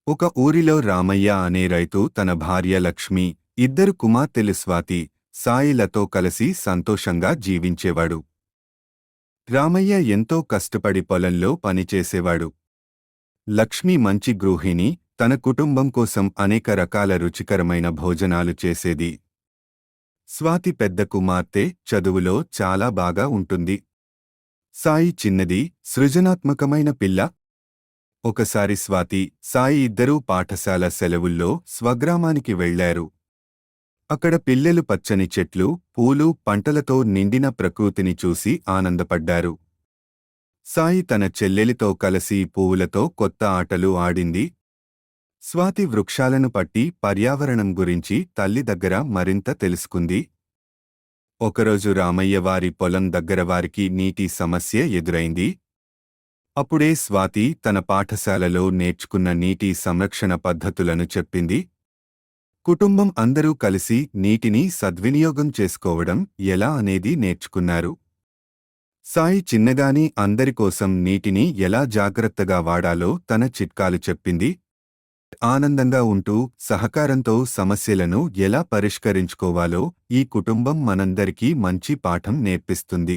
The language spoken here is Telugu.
ఒక ఊరిలో రామయ్య అనే రైతు తన భార్య లక్ష్మి, ఇద్దరు కుమార్తెలు స్వాతి, సాయిలతో కలిసి సంతోషంగా జీవించేవాడు. రామయ్య ఎంతో కష్టపడి పొలంలో పనిచేసేవాడు. లక్ష్మి మంచి గృహిణి, తన కుటుంబం కోసం అనేక రకాల రుచికరమైన భోజనాలు చేసేది. స్వాతి పెద్ద కుమార్తె, చదువులో చాలా బాగా ఉంటుంది. సాయి చిన్నది, సృజనాత్మకమైన పిల్ల. ఒకసారి స్వాతి, సాయి ఇద్దరూ పాఠశాల సెలవుల్లో స్వగ్రామానికి వెళ్లారు. అక్కడ పిల్లలు పచ్చని చెట్లు, పూలు, పంటలతో నిండిన ప్రకృతిని చూసి ఆనందపడ్డారు. సాయి తన చెల్లెలితో కలిసి పువ్వులతో కొత్త ఆటలు ఆడింది. స్వాతి వృక్షాలను పట్టి పర్యావరణం గురించి తల్లి దగ్గర మరింత తెలుసుకుంది. ఒకరోజు రామయ్య వారి పొలం దగ్గర వారికి నీటి సమస్య ఎదురైంది. అప్పుడే స్వాతి తన పాఠశాలలో నేర్చుకున్న నీటి సంరక్షణ పద్ధతులను చెప్పింది. కుటుంబం అందరూ కలిసి నీటిని సద్వినియోగం చేసుకోవడం ఎలా అనేది నేర్చుకున్నారు. సాయి చిన్నగాని అందరికోసం నీటిని ఎలా జాగ్రత్తగా వాడాలో తన చిట్కాలు చెప్పింది. ఆనందంగా ఉంటూ సహకారంతో సమస్యలను ఎలా పరిష్కరించుకోవాలో ఈ కుటుంబం మనందరికీ మంచి పాఠం నేర్పిస్తుంది.